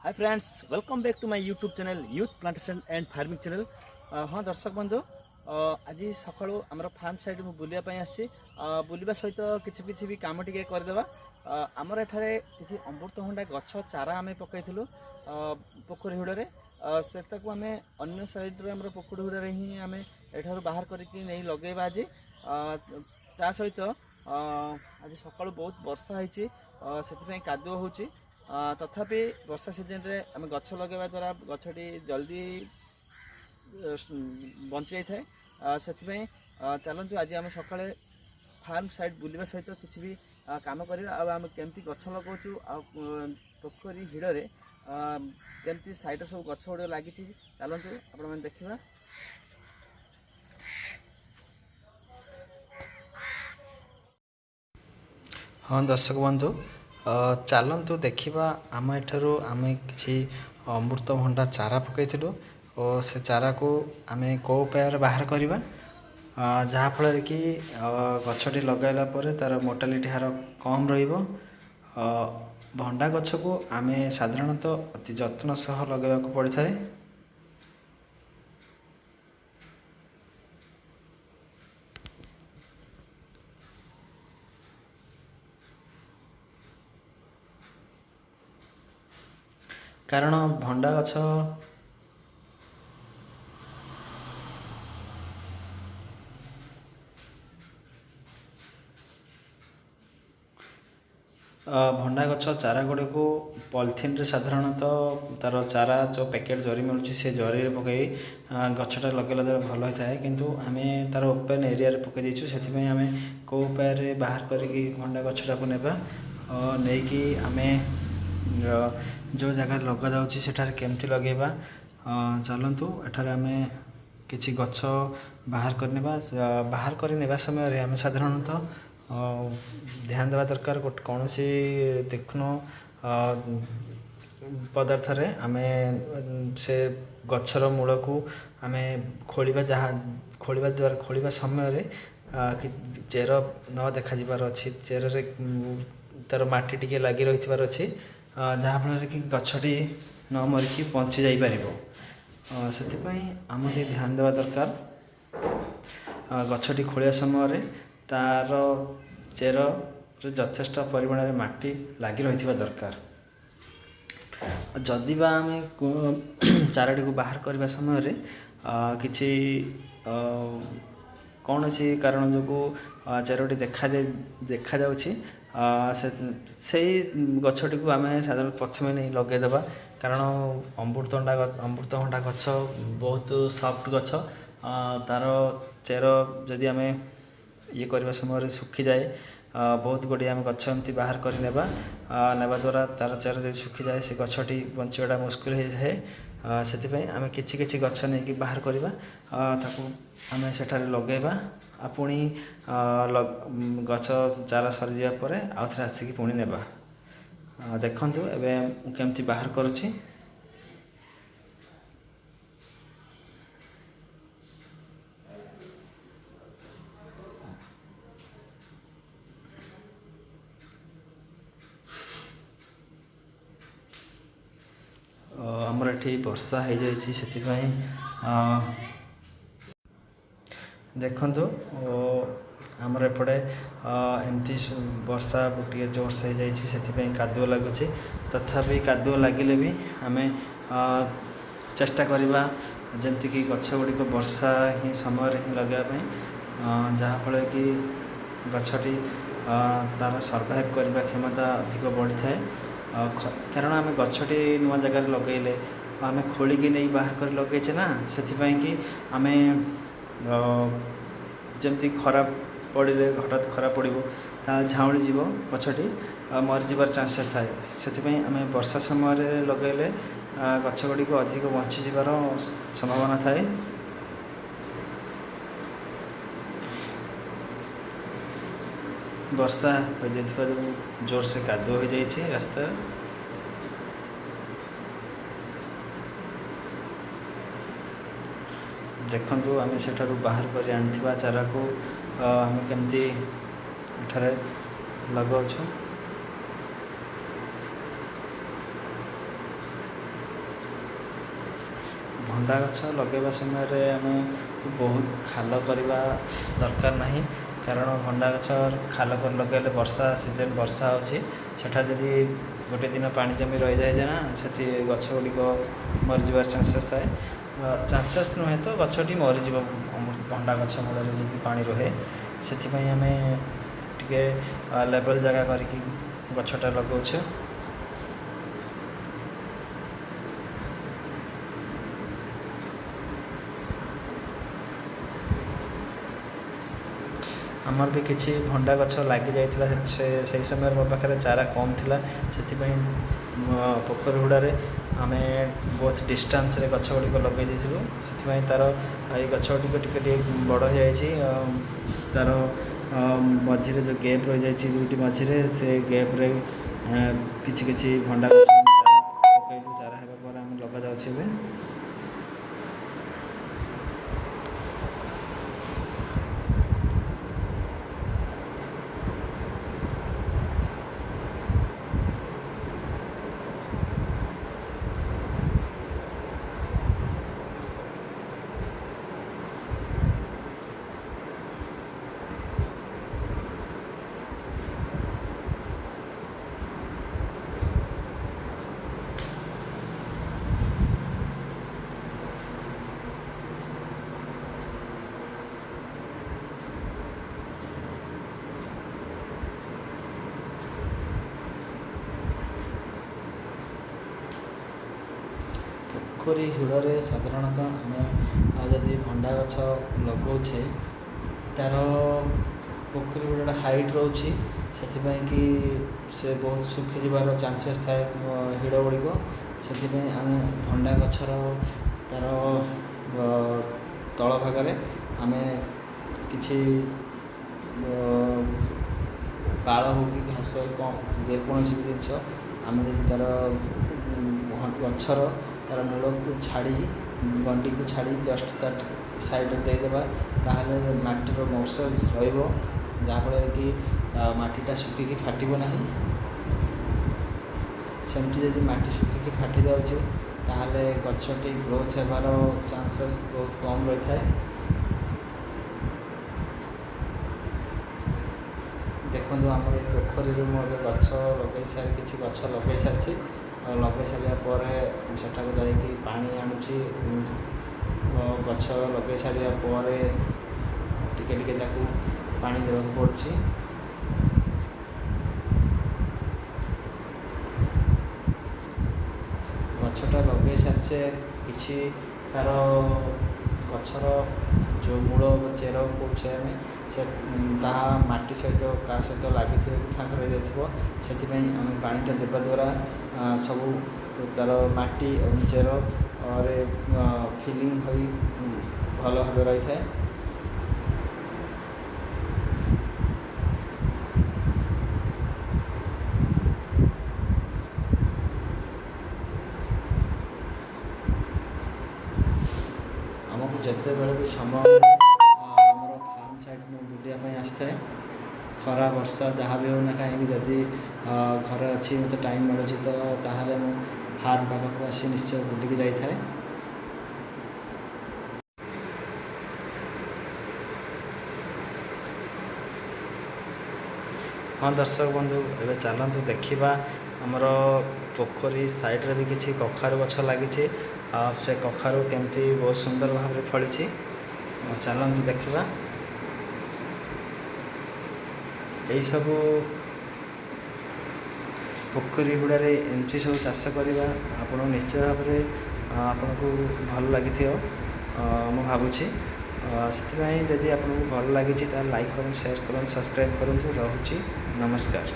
Hi friends, welcome back to my YouTube channel youth plantation and farming channel. हाँ दर्शक बंधु, आज सका आम फार्म साइड में बुलाया बुलवा सहित किसी भी कम टे करदे। आमर एठारे किसी अमृतभंडा गछ चारा आम पकईलु पोखरी हुड़े से आम अन्न साइड्रे आम पोखरी हुड़े ही आम एठार बाहर करके नहीं लगेगा। आज ता सहित आज सका बहुत वर्षा होती कादुଅ होची। तथापि वर्षा सीजन रे आम गछ लगेवा द्वारा गछटी जल्दी बंची जाए से चलतु आज आम सका फार्म साइड बुलवा सहित किसी भी काम करवा आम केमती गछ लगाऊँ पोखरी हिड़े केमती साइड सब गछ गुड़ लगी चलतु आपण मैंने देखा। हाँ दर्शक बंधु, चलतु देखा आम एठारू आम कि अमृतभंडा चारा पकईलु और से चारा को आम कौ उपाय बाहर करवा जहाँफल कि गछटी लगैला तार मोर्टालिटी हार कम रहिबो। भंडा गछ को आम साधारणतः अति जत्न सह लगेगा पड़ थाए। कारण भंडा गछ भंडा गछ चारा गुड़ी को पॉलिथिन रे साधारणतः तार चारा जो पैकेट जरी मिलूँ से जरी पकई गछटा लगेला द्वारा भल होता है, किंतु आम तार ओपन एरिया पकई देचु से आम कौ उपाय बाहर करी भंडा गछटा को नेबा नहीं कि आम जो जगह लगा जाऊँगी सेठार केमती लगेबा। चलतु एठार आम किसी गछ बाहर करने समय आम साधारणतः ध्यान देवा दरकार कौन सी देखुन पदार्थ रे आमे से गछर मूल को आम खोलिबा जहाँ खोलिबा द्वारा खोलिबा समय रे चेर न देखा जिबार अछि, चेर रे तार माटी टिके लागी रहिथिबार अछि जहाँ फल कि गछटी न मरिकी बंची जाई पारिबो। सेथिपई आमके ध्यान देवा दरकार गछटी खोलिया समय रे तार चेर यथेष्ट परिमाण में माटी लगी रही दरकार। जदि बा आम चाराटी को बाहर करने समय किसी कौन सी कारण जो चेरटी देखा जाउछि से गछटी को आम साधारण प्रथम नहीं लगेदेवा। कारण अमृतभंडा गछ बहुत सफ्ट गछ, तार चेर जदि आम ये करने समय सुखी जाए बहुत गुड़ी आम गछ एमती बाहर कर नेबा द्वारा तार चेर जो सुखी जाए से गछटी बंचाटा मुस्किल हो जाए। से आम किसी गछ नहीं बाहर करवा आम सेठारे लगेबा पुणी गछ चारा सरी जापर आउ थे आसिक पुणी नेबा। देखंतु एबे केमती बाहर करुछि। आमर एठी वर्षा हो जाइछि सेथिपई देखंतु आमर एपटे एमती वर्षा गोटे जोर से हो जाइछि सेथिपई कादुଅ लागुछि। तथापि कादुଅ लागिले भी आमे चेष्टा करवा जमती कि गछ गुड़िक वर्षा ही समय ही लगापी जहाँ फल कि गछटी तार सर्वाइव करने क्षमता अधिक बढ़ी थाए। कारण आम गछटी नुआ जगार लगेले आम खोलिकी नहीं बाहर कर लगेचे ना से कि आम जमती खरा पड़े हठात खरा पड़ो ता झाउली जीव गछटी मरीजार चान्सेस थाए। से आम वर्षा समय लगेले गछ गुड़िक अधिक बंची जीवार संभावना थाए। वर्षा हो जाइथिबा जोर से कादुଅ हो जाइछि रास्ता। देखंतु आम सेठारु बाहर कर आनिथिबा चारा को आम केमती एठारे लगाउछु। ଭଣ୍ଡା ଗଛ ଲଗାଇବା ସମୟରେ ଆମେ ବହୁତ ଖାଲ କରିବା ଦରକାର ନାହିଁ, କାରଣ ଭଣ୍ଡା ଗଛ ଖାଲ କରି ଲଗାଇଲେ ବର୍ଷା ସିଜନ୍ ବର୍ଷା ହେଉଛି, ସେଠାରେ ଯଦି ଗୋଟେ ଦିନ ପାଣି ଜମି ରହିଯାଏ ନା ସେଠି ଗଛ ଗୁଡ଼ିକ ମରିଯିବାର ଚାନ୍ସେସ୍ ଥାଏ। ଚାନ୍ସେସ୍ ନୁହେଁ ତ ଗଛଟି ମରିଯିବ ଭଣ୍ଡା ଗଛ ମୂଳରେ ଯଦି ପାଣି ରୁହେ। ସେଥିପାଇଁ ଆମେ ଟିକେ ଲେବଲ୍ ଜାଗା କରିକି ଗଛଟା ଲଗାଉଛୁ। ଆମର ବି କିଛି ଭଣ୍ଡା ଗଛ ଲାଗିଯାଇଥିଲା, ସେହି ସମୟରେ ମୋ ପାଖରେ ଚାରା କମ୍ ଥିଲା, ସେଥିପାଇଁ ପୋଖରୀ ହୁଡ଼ାରେ ଆମେ ବହୁତ ଡିଷ୍ଟାନ୍ସରେ ଗଛ ଗୁଡ଼ିକ ଲଗାଇ ଦେଇଥିଲୁ। ସେଥିପାଇଁ ତା'ର ଏଇ ଗଛ ଗୁଡ଼ିକ ଟିକେ ଟିକେ ବଡ଼ ହୋଇଯାଇଛି। ତା'ର ମଝିରେ ଯେଉଁ ଗ୍ୟାପ୍ ରହିଯାଇଛି ଦୁଇଟି ମଝିରେ, ସେ ଗ୍ୟାପ୍ରେ କିଛି କିଛି ଭଣ୍ଡା ଗଛ ଚାରା ପକାଇଲୁ। ଚାରା ହେବା ପରେ ଆମେ ଲଗାଯାଉଛି ଏବେ। ପୋଖରୀ ହୁଡ଼ରେ ସାଧାରଣତଃ ଆମେ ଯଦି ଭଣ୍ଡା ଗଛ ଲଗାଉଛେ, ତା'ର ପୋଖରୀ ହୁଡ଼ଟା ହାଇଟ୍ ରହୁଛି, ସେଥିପାଇଁ କି ସେ ବହୁତ ଶୁଖିଯିବାର ଚାନ୍ସେସ୍ ଥାଏ ହିଡ଼ ଗୁଡ଼ିକ। ସେଥିପାଇଁ ଆମେ ଭଣ୍ଡା ଗଛର ତା'ର ତଳ ଭାଗରେ ଆମେ କିଛି ପାଳ ହେଉ କି ଘାସ ଯେକୌଣସି ବି ଜିନିଷ ଆମେ ଯଦି ତା'ର ଗଛର ତା'ର ମୂଳକୁ ଛାଡ଼ି ଗଣ୍ଡିକୁ ଛାଡ଼ି ଜଷ୍ଟ ତା ସାଇଡ଼୍ରେ ଦେଇଦେବା, ତାହେଲେ ମାଟିର ମଏଶ୍ଚର୍ ରହିବ, ଯାହାଫଳରେ କି ମାଟିଟା ଶୁଖିକି ଫାଟିବ ନାହିଁ। ସେମିତି ଯଦି ମାଟି ଶୁଖିକି ଫାଟି ଯାଉଛି ତାହେଲେ ଗଛଟି ଗ୍ରୋଥ୍ ହେବାର ଚାନ୍ସେସ୍ ବହୁତ କମ୍ ରହିଥାଏ। ଦେଖନ୍ତୁ ଆମର ଏ ପୋଖରୀରେ ମୁଁ ଏବେ କିଛି ଗଛ ଲଗାଇ ସାରିଛି। ଲଗାଇ ସାରିବା ପରେ ସେଠାକୁ ଯାଇକି ପାଣି ଆଣୁଛି। ଗଛ ଲଗାଇ ସାରିବା ପରେ ଟିକେ ଟିକେ ତାକୁ ପାଣି ଦେବାକୁ ପଡ଼ୁଛି। ଗଛଟା ଲଗାଇ ସାରିଛେ, କିଛି ତା'ର ଗଛର ଯେଉଁ ମୂଳ ଚେର କହୁଛେ ଆମେ, ସେ ତାହା ମାଟି ସହିତ କାହା ସହିତ ଲାଗିଥିବ କି ଫାଙ୍କ ରହିଯାଇଥିବ। ସେଥିପାଇଁ ଆମେ ପାଣିଟା ଦେବା ଦ୍ୱାରା ସବୁ ତା'ର ମାଟି ଏବଂ ଚେରରେ ଫିଲିଂ ହୋଇ ଭଲ ଭାବେ ରହିଥାଏ। ଆମକୁ ଯେତେବେଳେ ବି ସମୟ ଆମର ଫାର୍ମ ସାଇଟ୍ ମୁଁ ବୁଲିବା ପାଇଁ ଆସିଥାଏ, ଖରା ବର୍ଷା ଯାହା ବି ହେଉ ନା କାହିଁକି, ଯଦି ଘରେ ଅଛି ମୋତେ ଟାଇମ୍ ମିଳୁଛି ତ ତାହେଲେ ମୁଁ ଫାର୍ମ ପାଖକୁ ଆସି ନିଶ୍ଚୟ ବୁଲିକି ଯାଇଥାଏ। ହଁ ଦର୍ଶକ ବନ୍ଧୁ, ଏବେ ଚାଲନ୍ତୁ ଦେଖିବା ଆମର ପୋଖରୀ ସାଇଡ଼୍ରେ ବି କିଛି କଖାରୁ ଗଛ ଲାଗିଛି। ଆଉ ସେ କଖାରୁ କେମିତି ବହୁତ ସୁନ୍ଦର ଭାବରେ ଫଳିଛି, ଚାଲନ୍ତୁ ଦେଖିବା। ଏହିସବୁ ପୋଖରୀ ହୁଡ଼ାରେ ଏମିତି ସବୁ ଚାଷ କରିବା ଆପଣ ନିଶ୍ଚୟ ଭାବରେ ଆପଣଙ୍କୁ ଭଲ ଲାଗିଥିବ ମୁଁ ଭାବୁଛି। ସେଥିପାଇଁ ଯଦି ଆପଣଙ୍କୁ ଭଲ ଲାଗିଛି ତାହେଲେ ଲାଇକ୍ କରନ୍ତୁ, ସେୟାର କରନ୍ତୁ, ସବସ୍କ୍ରାଇବ୍ କରନ୍ତୁ। ରହୁଛି, ନମସ୍କାର।